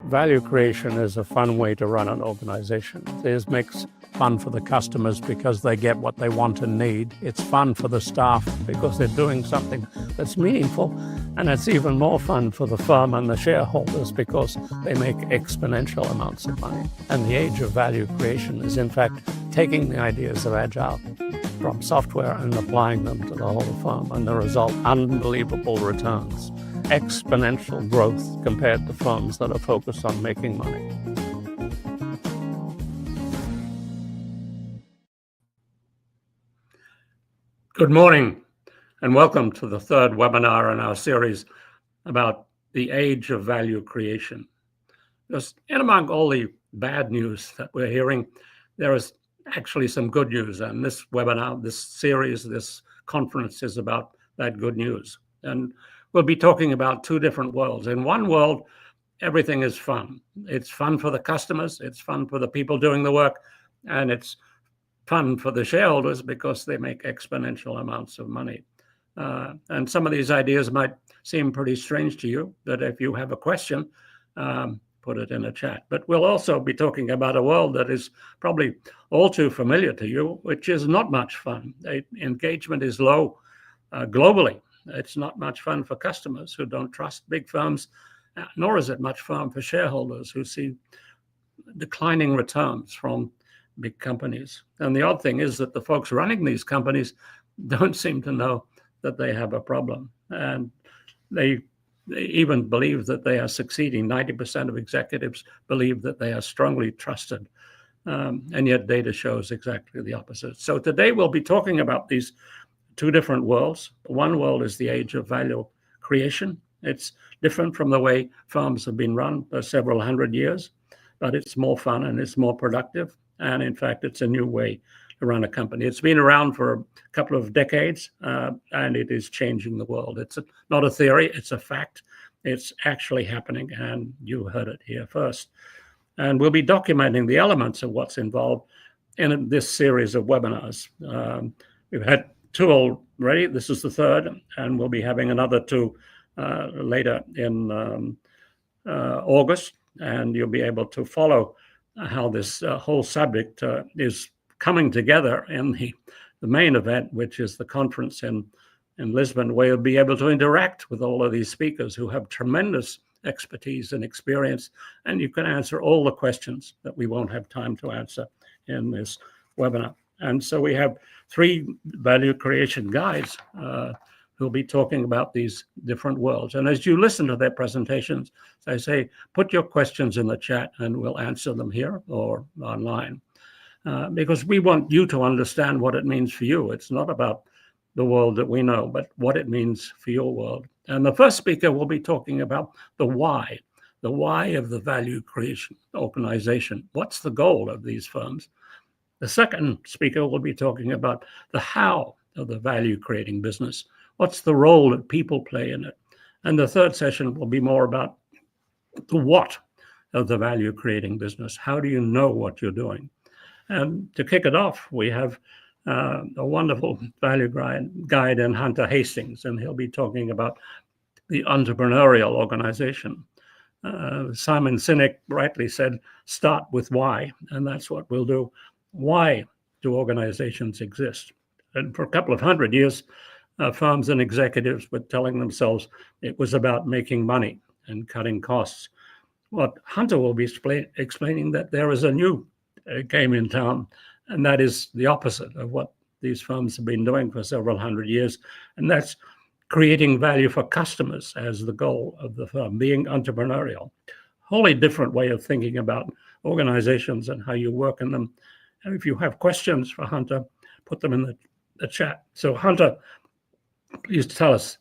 Value creation is a fun way to run an organization. It makes fun for the customers because they get what they want and need. It's fun for the staff because they're doing something that's meaningful. And it's even more fun for the firm and the shareholders because they make exponential amounts of money. And the age of value creation is, in fact, taking the ideas of Agile from software and applying them to the whole firm. And the result, unbelievable returns. Exponential growth compared to firms that are focused on making money. Good morning, and welcome to the third webinar in our series about the age of value creation. Because in among all the bad news that we're hearing, there is actually some good news. And this webinar, this series, this conference is about that good news. And we'll be talking about two different worlds. In one world, everything is fun. It's fun for the customers, it's fun for the people doing the work, and it's fun for the shareholders because they make exponential amounts of money. And some of these ideas might seem pretty strange to you, but if you have a question, put it in a chat. But we'll also be talking about a world that is probably all too familiar to you, which is not much fun. Engagement is low globally. It's not much fun for customers who don't trust big firms, nor is it much fun for shareholders who see declining returns from big companies. And the odd thing is that the folks running these companies don't seem to know that they have a problem. And they even believe that they are succeeding. 90% of executives believe that they are strongly trusted. And yet data shows exactly the opposite. So today we'll be talking about these two different worlds. One world is the age of value creation. It's different from the way firms have been run for several hundred years, but it's more fun and it's more productive. And in fact, it's a new way to run a company. It's been around for a couple of decades, and it is changing the world. It's not a theory, it's a fact. It's actually happening, and you heard it here first. And we'll be documenting the elements of what's involved in this series of webinars. We've had two already. This is the third, and we'll be having another two later in August, and you'll be able to follow how this whole subject is coming together in the main event, which is the conference in Lisbon, where you'll be able to interact with all of these speakers who have tremendous expertise and experience, and you can answer all the questions that we won't have time to answer in this webinar. And so we have three value creation guides who'll be talking about these different worlds. And as you listen to their presentations, as I say, put your questions in the chat and we'll answer them here or online. Because we want you to understand what it means for you. It's not about the world that we know, but what it means for your world. And the first speaker will be talking about the why of the value creation organization. What's the goal of these firms? The second speaker will be talking about the how of the value creating business. What's the role that people play in it? And the third session will be more about the what of the value creating business. How do you know what you're doing? And to kick it off, we have a wonderful value guide in Hunter Hastings, and he'll be talking about the entrepreneurial organization. Simon Sinek rightly said, start with why, and that's what we'll do. Why do organizations exist? And for a couple of hundred years, firms and executives were telling themselves it was about making money and cutting costs. What Hunter will be explaining that there is a new game in town, and that is the opposite of what these firms have been doing for several hundred years, and that's creating value for customers as the goal of the firm, being entrepreneurial. Wholly different way of thinking about organizations and how you work in them. And if you have questions for Hunter, put them in the chat. So Hunter, please tell us,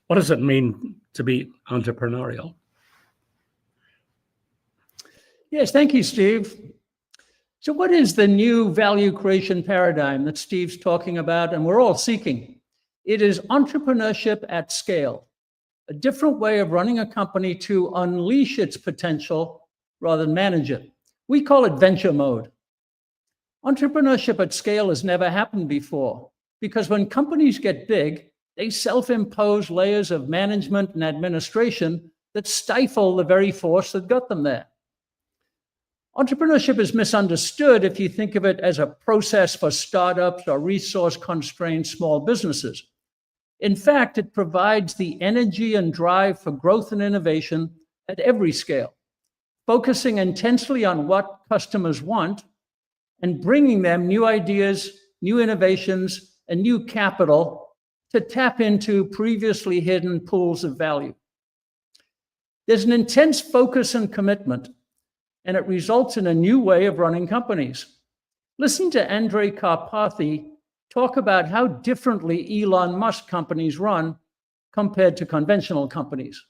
what does it mean to be entrepreneurial? Yes, thank you, Steve. So what is the new value creation paradigm that Steve's talking about and we're all seeking? It is entrepreneurship at scale, a different way of running a company to unleash its potential rather than manage it. We call it venture mode. Entrepreneurship at scale has never happened before because when companies get big, they self-impose layers of management and administration that stifle the very force that got them there. Entrepreneurship is misunderstood if you think of it as a process for startups or resource-constrained small businesses. In fact, it provides the energy and drive for growth and innovation at every scale, focusing intensely on what customers want and bringing them new ideas, new innovations, and new capital to tap into previously hidden pools of value. There's an intense focus and commitment, and it results in a new way of running companies. Listen to Andrej Karpathy talk about how differently Elon Musk companies run compared to conventional companies.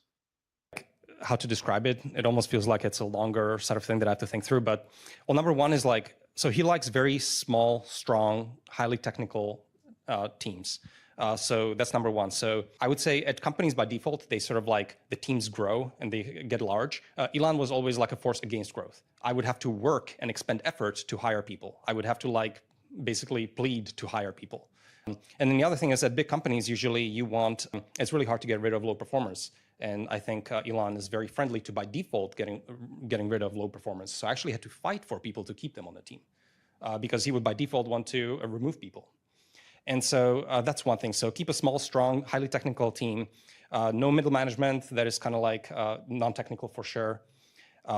How to describe it? It almost feels like it's a longer set of things that I have to think through. But well, number one is like, so he likes very small, strong, highly technical teams. So that's number one. So I would say at companies by default, they sort of like the teams grow and they get large. Elon was always like a force against growth. I would have to work and expend effort to hire people. I would have to like basically plead to hire people. And then the other thing is that big companies, usually you want, it's really hard to get rid of low performers. And I think Elon is very friendly to, by default, getting rid of low performers. So I actually had to fight for people to keep them on the team because he would by default want to remove people. And so that's one thing. So keep a small, strong, highly technical team. No middle management that is kind of like non-technical for sure.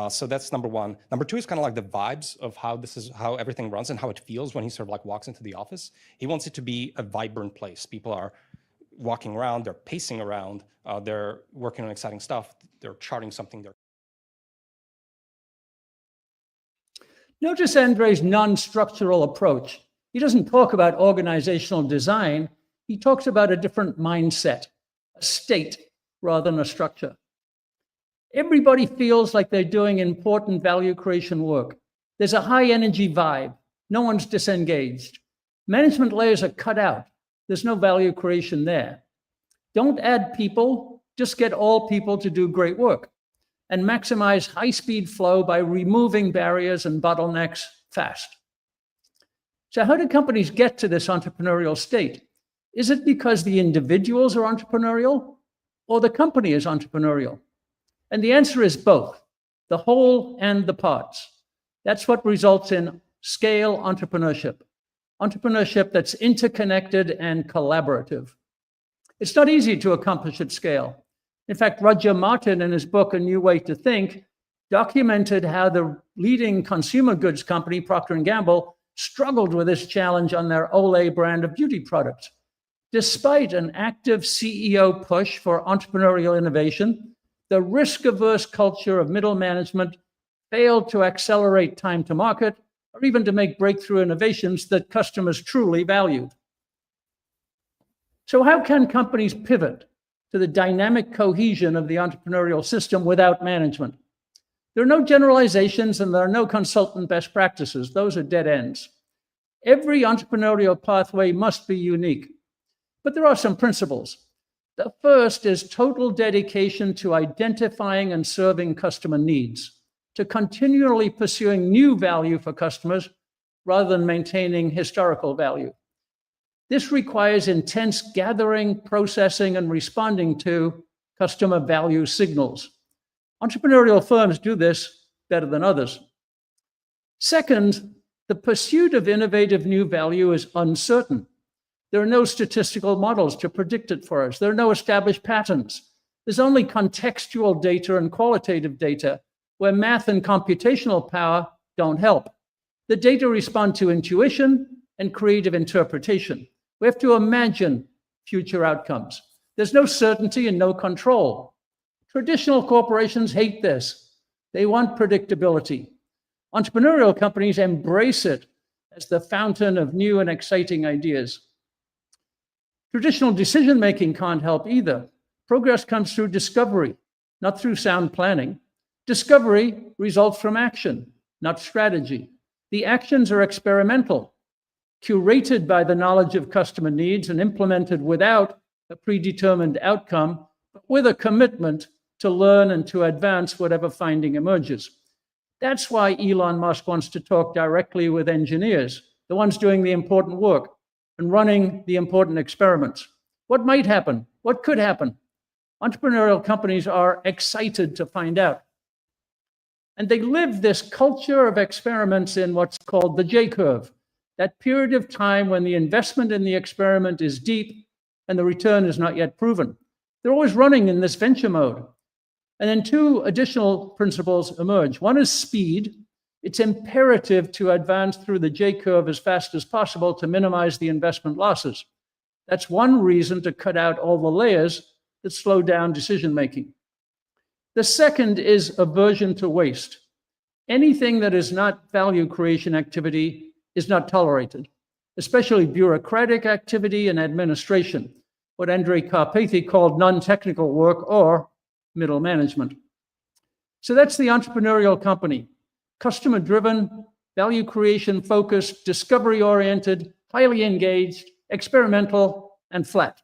So that's number one. Number two is kind of like the vibes of how everything runs and how it feels when he sort of like walks into the office. He wants it to be a vibrant place. People are walking around, they're pacing around, they're working on exciting stuff, they're charting something. Notice Andrej's non-structural approach. He doesn't talk about organizational design. He talks about a different mindset, a state rather than a structure. Everybody feels like they're doing important value creation work. There's a high energy vibe. No one's disengaged. Management layers are cut out. There's no value creation there. Don't add people, just get all people to do great work and maximize high-speed flow by removing barriers and bottlenecks fast. So how do companies get to this entrepreneurial state? Is it because the individuals are entrepreneurial or the company is entrepreneurial? And the answer is both, the whole and the parts. That's what results in scale entrepreneurship. Entrepreneurship that's interconnected and collaborative. It's not easy to accomplish at scale. In fact, Roger Martin, in his book, A New Way to Think, documented how the leading consumer goods company, Procter & Gamble, struggled with this challenge on their Olay brand of beauty products. Despite an active CEO push for entrepreneurial innovation, the risk-averse culture of middle management failed to accelerate time to market or even to make breakthrough innovations that customers truly valued. So how can companies pivot to the dynamic cohesion of the entrepreneurial system without management? There are no generalizations and there are no consultant best practices. Those are dead ends. Every entrepreneurial pathway must be unique, but there are some principles. The first is total dedication to identifying and serving customer needs, to continually pursuing new value for customers rather than maintaining historical value. This requires intense gathering, processing, and responding to customer value signals. Entrepreneurial firms do this better than others. Second, the pursuit of innovative new value is uncertain. There are no statistical models to predict it for us. There are no established patterns. There's only contextual data and qualitative data where math and computational power don't help. The data respond to intuition and creative interpretation. We have to imagine future outcomes. There's no certainty and no control. Traditional corporations hate this. They want predictability. Entrepreneurial companies embrace it as the fountain of new and exciting ideas. Traditional decision-making can't help either. Progress comes through discovery, not through sound planning. Discovery results from action, not strategy. The actions are experimental, curated by the knowledge of customer needs and implemented without a predetermined outcome, but with a commitment to learn and to advance whatever finding emerges. That's why Elon Musk wants to talk directly with engineers, the ones doing the important work and running the important experiments. What might happen? What could happen? Entrepreneurial companies are excited to find out. And they live this culture of experiments in what's called the J curve, that period of time when the investment in the experiment is deep and the return is not yet proven. They're always running in this venture mode. And then two additional principles emerge. One is speed. It's imperative to advance through the J curve as fast as possible to minimize the investment losses. That's one reason to cut out all the layers that slow down decision-making. The second is aversion to waste. Anything that is not value creation activity is not tolerated, especially bureaucratic activity and administration, what Andrei Karpathy called non-technical work or middle management. So that's the entrepreneurial company, customer-driven, value creation focused, discovery-oriented, highly engaged, experimental, and flat.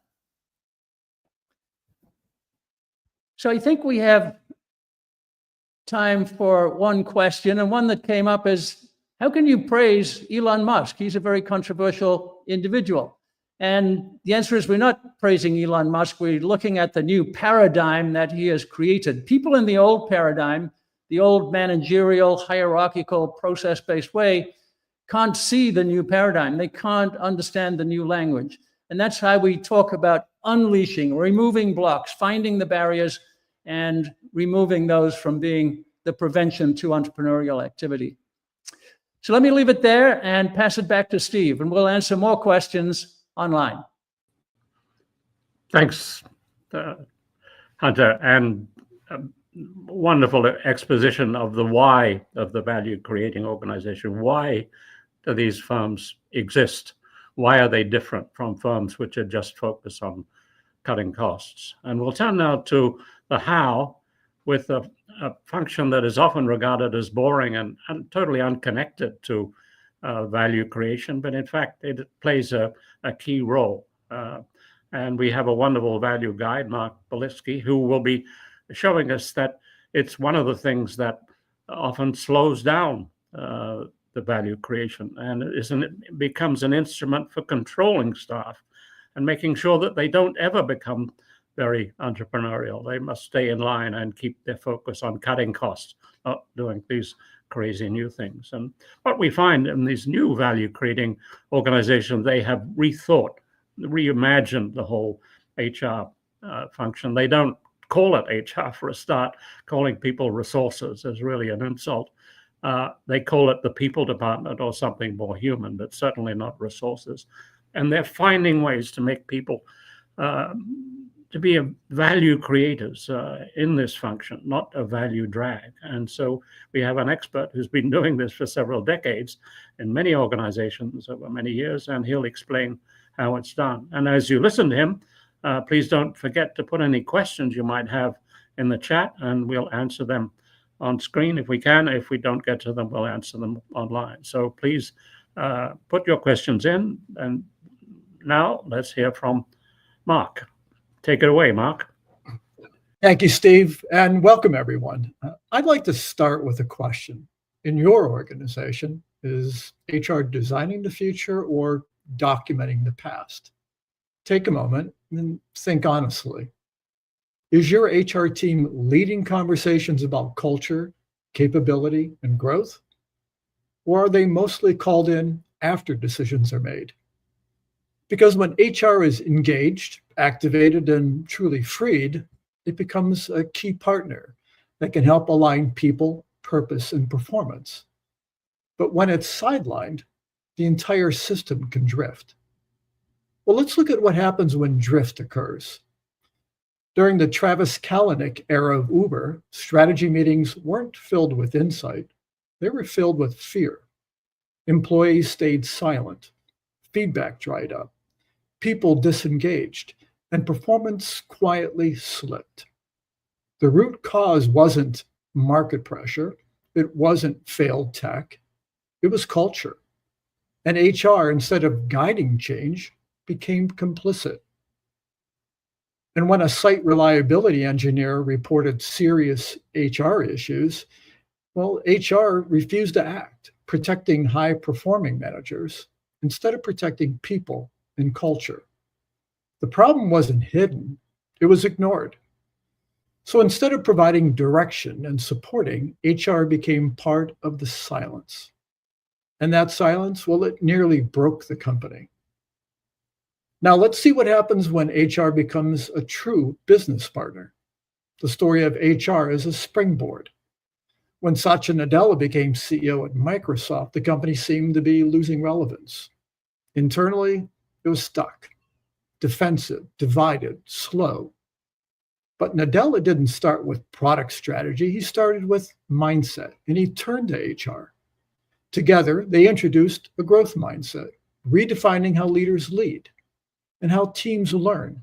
So I think we have time for one question, and one that came up is, how can you praise Elon Musk? He's a very controversial individual. And the answer is we're not praising Elon Musk. We're looking at the new paradigm that he has created. People in the old paradigm, the old managerial, hierarchical, process-based way, can't see the new paradigm. They can't understand the new language. And that's how we talk about unleashing, removing blocks, finding the barriers, and removing those from being the prevention to entrepreneurial activity. So let me leave it there and pass it back to Steve, and we'll answer more questions online. Thanks, Hunter, and wonderful exposition of the why of the value creating organization. Why do these firms exist? Why are they different from firms which are just focused on cutting costs? And we'll turn now to the how, with a function that is often regarded as boring and totally unconnected to value creation, but in fact it plays a key role. And we have a wonderful value guide, Mark Beliczky, who will be showing us that it's one of the things that often slows down the value creation, and it becomes an instrument for controlling staff and making sure that they don't ever become very entrepreneurial. They must stay in line and keep their focus on cutting costs, not doing these crazy new things. And what we find in these new value creating organizations, they have rethought, reimagined the whole HR function. They don't call it HR for a start. Calling people resources is really an insult. They call it the people department or something more human, but certainly not resources. And they're finding ways to make people to be value creators in this function, not a value drag. And so we have an expert who's been doing this for several decades in many organizations over many years, and he'll explain how it's done. And as you listen to him, please don't forget to put any questions you might have in the chat, and we'll answer them on screen if we can. If we don't get to them, we'll answer them online. So please put your questions in. And now let's hear from Mark. Take it away, Mark. Thank you, Steve, and welcome everyone. I'd like to start with a question. In your organization, is HR designing the future or documenting the past? Take a moment and think honestly. Is your HR team leading conversations about culture, capability, and growth? Or are they mostly called in after decisions are made? Because when HR is engaged, activated, and truly freed, it becomes a key partner that can help align people, purpose, and performance. But when it's sidelined, the entire system can drift. Well, let's look at what happens when drift occurs. During the Travis Kalanick era of Uber, strategy meetings weren't filled with insight. They were filled with fear. Employees stayed silent. Feedback dried up. People disengaged, and performance quietly slipped. The root cause wasn't market pressure. It wasn't failed tech. It was culture. And HR, instead of guiding change, became complicit. And when a site reliability engineer reported serious HR issues, well, HR refused to act, protecting high-performing managers instead of protecting people and culture. The problem wasn't hidden, it was ignored. So instead of providing direction and supporting, HR became part of the silence. And that silence, well, it nearly broke the company. Now let's see what happens when HR becomes a true business partner. The story of HR as a springboard. When Satya Nadella became CEO at Microsoft, the company seemed to be losing relevance. Internally, it was stuck, defensive, divided, slow. But Nadella didn't start with product strategy. He started with mindset, and he turned to HR. Together, they introduced a growth mindset, redefining how leaders lead and how teams learn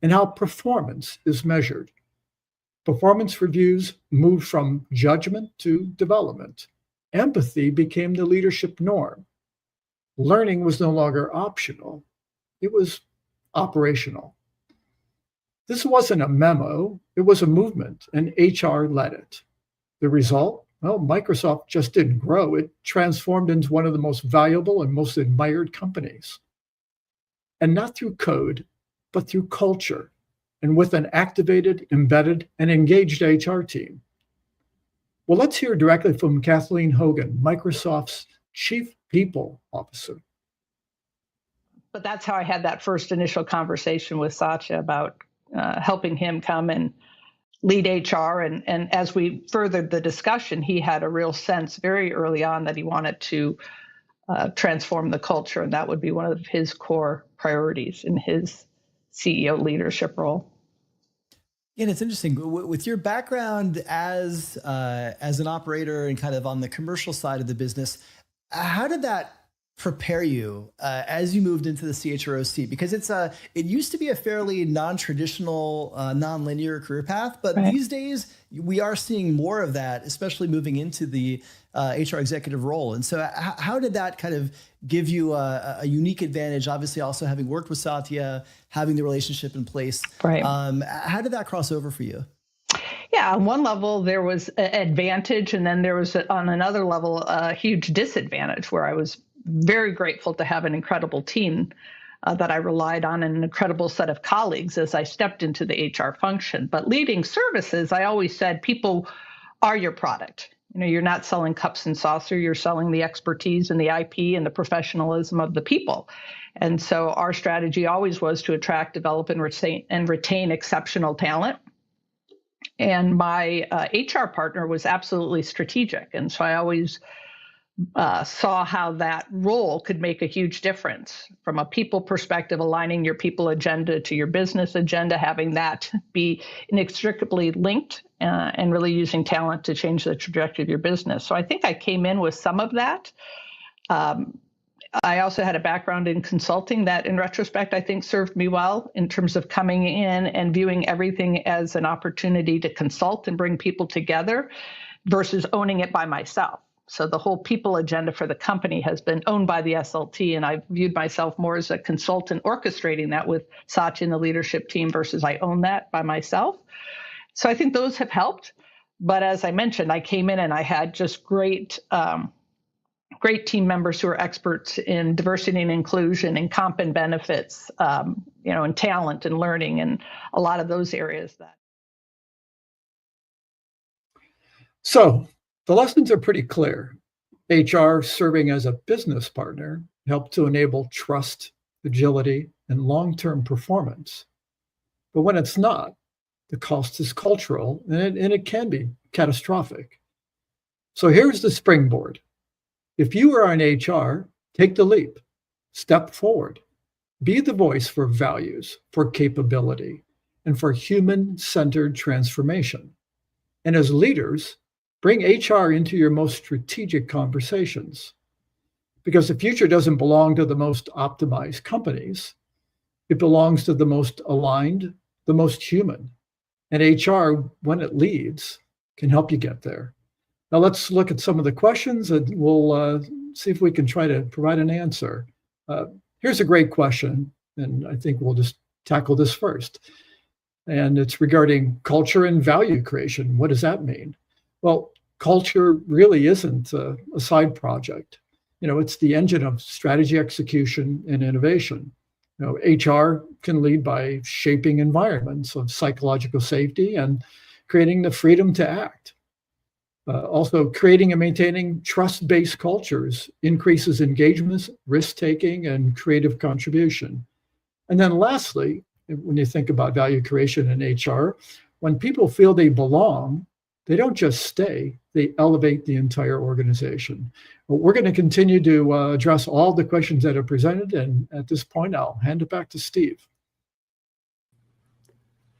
and how performance is measured. Performance reviews moved from judgment to development. Empathy became the leadership norm. Learning was no longer optional. It was operational. This wasn't a memo, it was a movement, and HR led it. The result? Well, Microsoft just didn't grow. It transformed into one of the most valuable and most admired companies. And not through code, but through culture, and with an activated, embedded, and engaged HR team. Well, let's hear directly from Kathleen Hogan, Microsoft's Chief People Officer. But that's how I had that first initial conversation with Satya about helping him come and lead HR. And as we furthered the discussion, he had a real sense very early on that he wanted to transform the culture, and that would be one of his core priorities in his CEO leadership role. And it's interesting with your background as an operator and kind of on the commercial side of the business. How did that prepare you as you moved into the CHRO seat? Because it used to be a fairly non-traditional, non-linear career path, but Right. these days we are seeing more of that, especially moving into the HR executive role. And so how did that kind of give you a unique advantage? Obviously also having worked with Satya, having the relationship in place. Right. How did that cross over for you? Yeah, on one level, there was an advantage, and then there was, on another level, a huge disadvantage where I was very grateful to have an incredible team that I relied on and an incredible set of colleagues as I stepped into the HR function. But leading services, I always said people are your product. You know, you're not selling cups and saucer, you're selling the expertise and the IP and the professionalism of the people. And so our strategy always was to attract, develop, and retain exceptional talent. And my HR partner was absolutely strategic. And so I always saw how that role could make a huge difference from a people perspective, aligning your people agenda to your business agenda, having that be inextricably linked and really using talent to change the trajectory of your business. So I think I came in with some of that. I also had a background in consulting that, in retrospect, I think served me well in terms of coming in and viewing everything as an opportunity to consult and bring people together versus owning it by myself. So the whole people agenda for the company has been owned by the SLT, and I viewed myself more as a consultant orchestrating that with Satya and the leadership team versus I own that by myself. So I think those have helped. But as I mentioned, I came in and I had just great team members who are experts in diversity and inclusion and comp and benefits, and talent and learning and a lot of those areas. So the lessons are pretty clear. HR serving as a business partner helped to enable trust, agility, and long-term performance. But when it's not, the cost is cultural and it can be catastrophic. So here's the springboard. If you are in HR, take the leap, step forward, be the voice for values, for capability, and for human-centered transformation. And as leaders, bring HR into your most strategic conversations. Because the future doesn't belong to the most optimized companies. It belongs to the most aligned, the most human. And HR, when it leads, can help you get there. Now let's look at some of the questions and we'll see if we can try to provide an answer. Here's a great question, and I think we'll just tackle this first. And it's regarding culture and value creation. What does that mean? Well, culture really isn't a side project. It's the engine of strategy, execution, and innovation. HR can lead by shaping environments of psychological safety and creating the freedom to act. Also, creating and maintaining trust-based cultures increases engagement, risk-taking, and creative contribution. And then lastly, when you think about value creation in HR, when people feel they belong, they don't just stay, they elevate the entire organization. But we're going to continue to address all the questions that are presented. And at this point, I'll hand it back to Steve.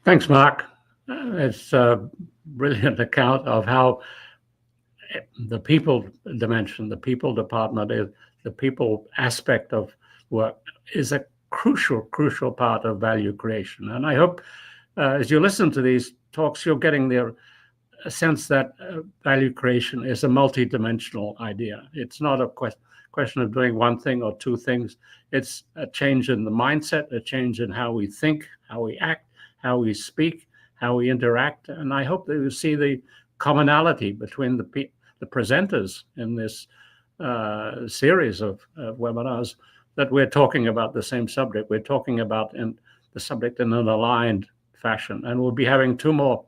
Thanks, Mark. It's a brilliant account of how the people dimension, the people department, the people aspect of work is a crucial part of value creation. And I hope as you listen to these talks, you're getting a sense that value creation is a multidimensional idea. It's not a question of doing one thing or two things. It's a change in the mindset, a change in how we think, how we act, how we speak, how we interact. And I hope that you see the commonality between the presenters in this series of webinars, that we're talking about the same subject. We're talking about the subject in an aligned fashion. And we'll be having 2 more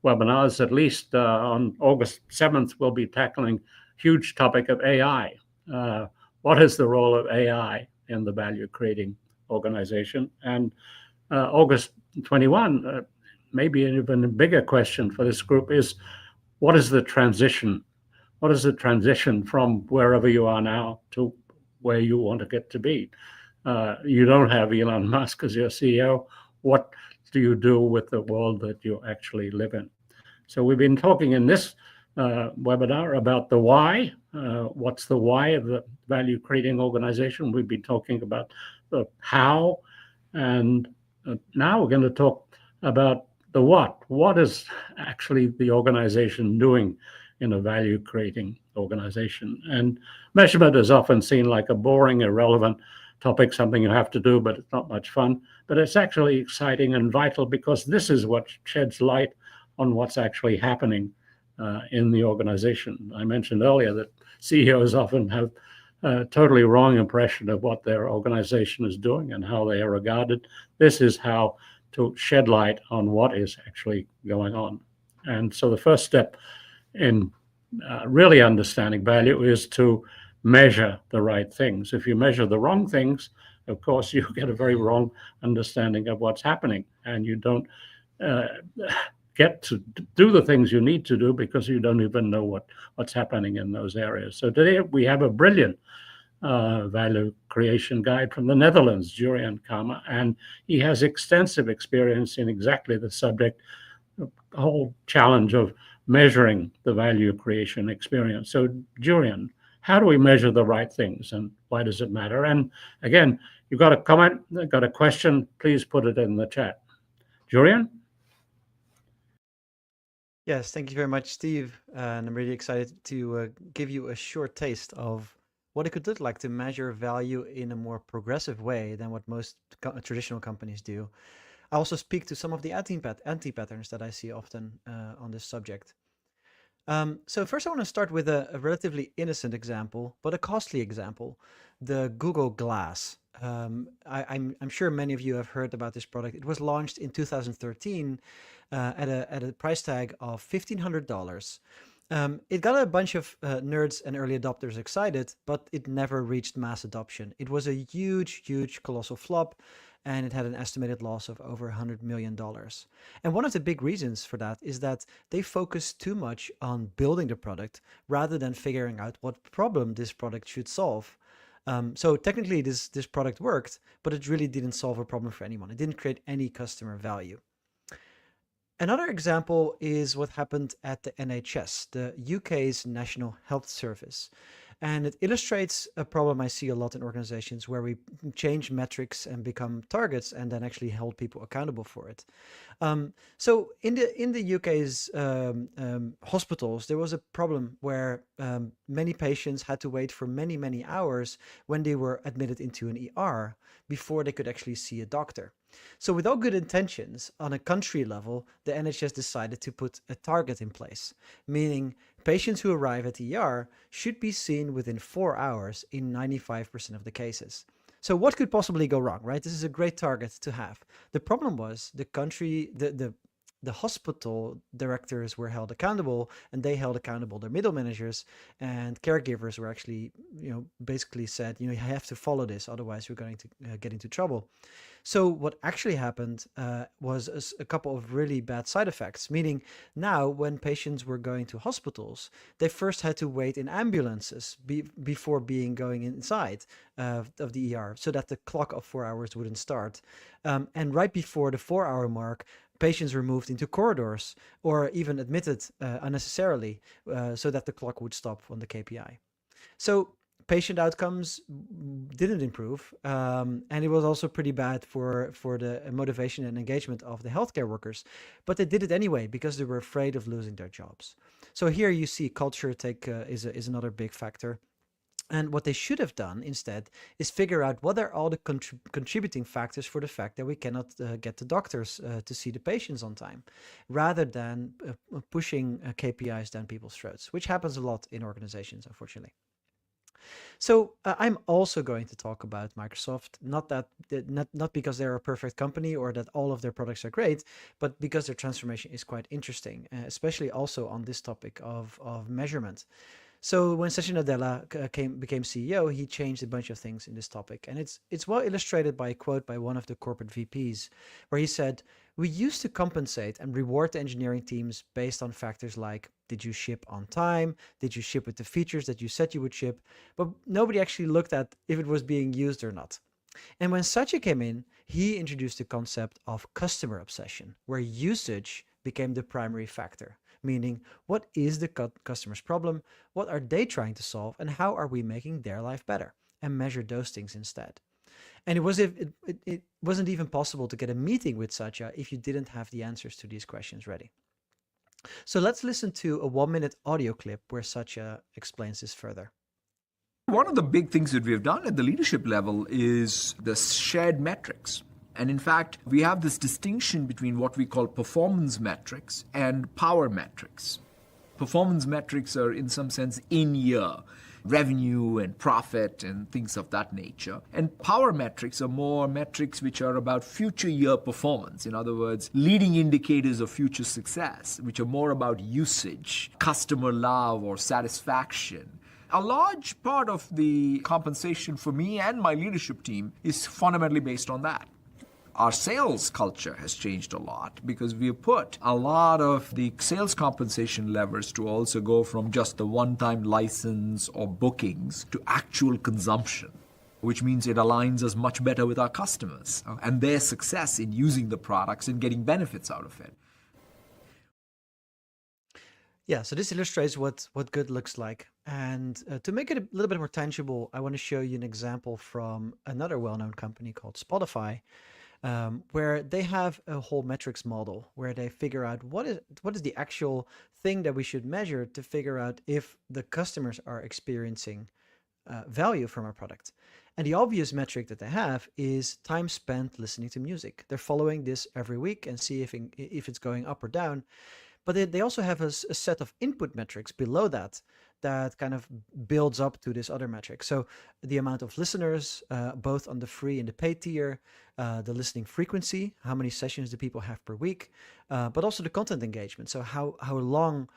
webinars, at least on August 7th, we'll be tackling huge topic of AI. What is the role of AI in the value creating organization? And August 21, maybe even a bigger question for this group is, what is the transition? What is the transition from wherever you are now to where you want to get to be? You don't have Elon Musk as your CEO. What do you do with the world that you actually live in? So we've been talking in this webinar about the why. What's the why of the value creating organization? We've been talking about the how, and now we're going to talk about the what. What is actually the organization doing in a value creating organization? And measurement is often seen like a boring, irrelevant topic, something you have to do, but it's not much fun. But it's actually exciting and vital, because this is what sheds light on what's actually happening in the organization. I mentioned earlier that CEOs often have a totally wrong impression of what their organization is doing and how they are regarded. This is how to shed light on what is actually going on. And so the first step in really understanding value is to measure the right things. If you measure the wrong things, of course, you get a very wrong understanding of what's happening, and you don't get to do the things you need to do because you don't even know what's happening in those areas. So today we have a brilliant value creation guide from the Netherlands, Jurriaan Kamer, and he has extensive experience in exactly the subject, the whole challenge of measuring the value creation experience. So Jurriaan, how do we measure the right things, and why does it matter? And again, you've got a comment, got a question, please put it in the chat. Jurriaan? Yes, thank you very much, Steve. And I'm really excited to give you a short taste of what it could look like to measure value in a more progressive way than what most traditional companies do. I also speak to some of the anti-patterns that I see often on this subject. So first I want to start with a relatively innocent example, but a costly example, the Google Glass. I'm sure many of you have heard about this product. It was launched in 2013 at a price tag of $1,500. It got a bunch of nerds and early adopters excited, but it never reached mass adoption. It was a huge, colossal flop, and it had an estimated loss of over $100 million. And one of the big reasons for that is that they focused too much on building the product rather than figuring out what problem this product should solve. So technically this product worked, but it really didn't solve a problem for anyone. It didn't create any customer value. Another example is what happened at the NHS, the UK's National Health Service. And it illustrates a problem I see a lot in organizations where we change metrics and become targets and then actually hold people accountable for it. So in the UK's hospitals, there was a problem where many patients had to wait for many hours when they were admitted into an ER before they could actually see a doctor. So with all good intentions, on a country level, the NHS decided to put a target in place, meaning patients who arrive at the ER should be seen within 4 hours in 95% of the cases. So what could possibly go wrong, right? This is a great target to have. The problem was the the hospital directors were held accountable, and they held accountable their middle managers, and caregivers were actually, basically said, you have to follow this, otherwise you're going to get into trouble. So what actually happened was a couple of really bad side effects, meaning now when patients were going to hospitals, they first had to wait in ambulances before going inside of the ER, so that the clock of 4 hours wouldn't start. And right before the 4-hour mark, patients were moved into corridors or even admitted unnecessarily so that the clock would stop on the KPI. So patient outcomes didn't improve, and it was also pretty bad for the motivation and engagement of the healthcare workers, but they did it anyway because they were afraid of losing their jobs. So here you see culture is another big factor. And what they should have done instead is figure out what are all the contributing factors for the fact that we cannot get the doctors to see the patients on time, rather than pushing KPIs down people's throats, which happens a lot in organizations, unfortunately. So I'm also going to talk about Microsoft, not because they're a perfect company or that all of their products are great, but because their transformation is quite interesting, especially also on this topic of measurement. So when Satya Nadella became CEO, he changed a bunch of things in this topic. And it's well illustrated by a quote by one of the corporate VPs, where he said, "We used to compensate and reward the engineering teams based on factors like, did you ship on time? Did you ship with the features that you said you would ship? But nobody actually looked at if it was being used or not." And when Satya came in, he introduced the concept of customer obsession, where usage became the primary factor. Meaning, what is the customer's problem? What are they trying to solve? And how are we making their life better? And measure those things instead. And it wasn't even possible to get a meeting with Satya if you didn't have the answers to these questions ready. So let's listen to a 1-minute audio clip where Satya explains this further. One of the big things that we've done at the leadership level is the shared metrics. And in fact, we have this distinction between what we call performance metrics and power metrics. Performance metrics are in some sense in-year, revenue and profit and things of that nature. And power metrics are more metrics which are about future year performance. In other words, leading indicators of future success, which are more about usage, customer love or satisfaction. A large part of the compensation for me and my leadership team is fundamentally based on that. Our sales culture has changed a lot because we have put a lot of the sales compensation levers to also go from just the one-time license or bookings to actual consumption, which means it aligns us much better with our customers and their success in using the products and getting benefits out of it. Yeah, so this illustrates what good looks like. And to make it a little bit more tangible, I want to show you an example from another well-known company called Spotify, where they have a whole metrics model where they figure out what is the actual thing that we should measure to figure out if the customers are experiencing value from our product. And the obvious metric that they have is time spent listening to music. They're following this every week and see if it's going up or down. But they also have a set of input metrics below that kind of builds up to this other metric. So the amount of listeners, both on the free and the paid tier, the listening frequency, how many sessions do people have per week, but also the content engagement. So how long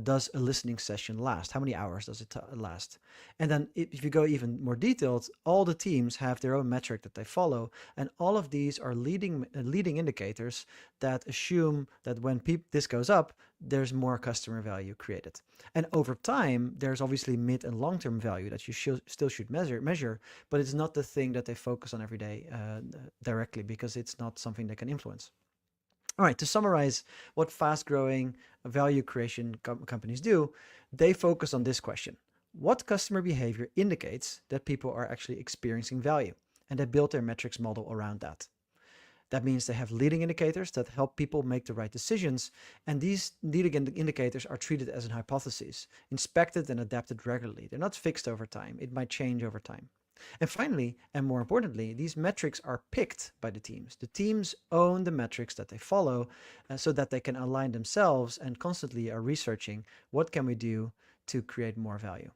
does a listening session last? How many hours does it last? And then if you go even more detailed, all the teams have their own metric that they follow. And all of these are leading indicators that assume that when this goes up, there's more customer value created. And over time, there's obviously mid and long-term value that you still should measure, but it's not the thing that they focus on every day directly because it's not something they can influence. All right, to summarize what fast-growing value creation companies do, they focus on this question. What customer behavior indicates that people are actually experiencing value? And they build their metrics model around that. That means they have leading indicators that help people make the right decisions. And these leading indicators are treated as an hypothesis, inspected and adapted regularly. They're not fixed over time. It might change over time. And finally, and more importantly, these metrics are picked by the teams. The teams own the metrics that they follow so that they can align themselves and constantly are researching what can we do to create more value.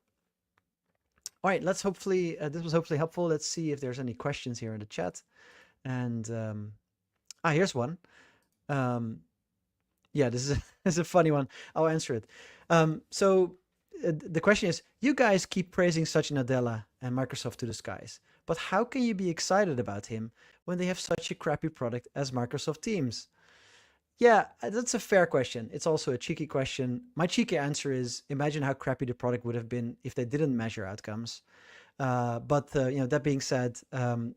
All right, this was hopefully helpful. Let's see if there's any questions here in the chat. And here's one. Yeah, this is a funny one. I'll answer it. The question is, you guys keep praising Satya Nadella and Microsoft to the skies, but how can you be excited about him when they have such a crappy product as Microsoft Teams? Yeah, that's a fair question. It's also a cheeky question. My cheeky answer is, imagine how crappy the product would have been if they didn't measure outcomes. But that being said,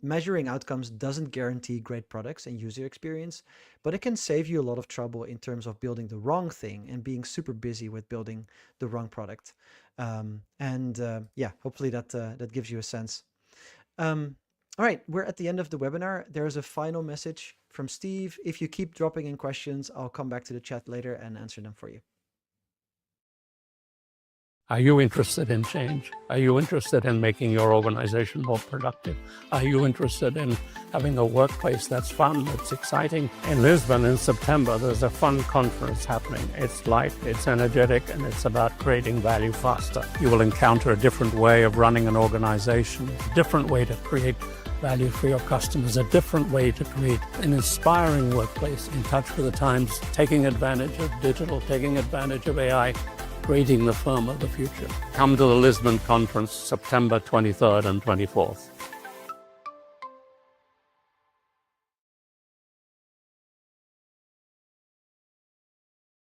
measuring outcomes doesn't guarantee great products and user experience, but it can save you a lot of trouble in terms of building the wrong thing and being super busy with building the wrong product. Hopefully that gives you a sense. All right, we're at the end of the webinar. There's a final message from Steve. If you keep dropping in questions, I'll come back to the chat later and answer them for you. Are you interested in change? Are you interested in making your organization more productive? Are you interested in having a workplace that's fun, that's exciting? In Lisbon in September, there's a fun conference happening. It's light, it's energetic, and it's about creating value faster. You will encounter a different way of running an organization, a different way to create value for your customers, a different way to create an inspiring workplace in touch with the times, taking advantage of digital, taking advantage of AI, creating the firm of the future. Come to the Lisbon conference, September 23rd and 24th.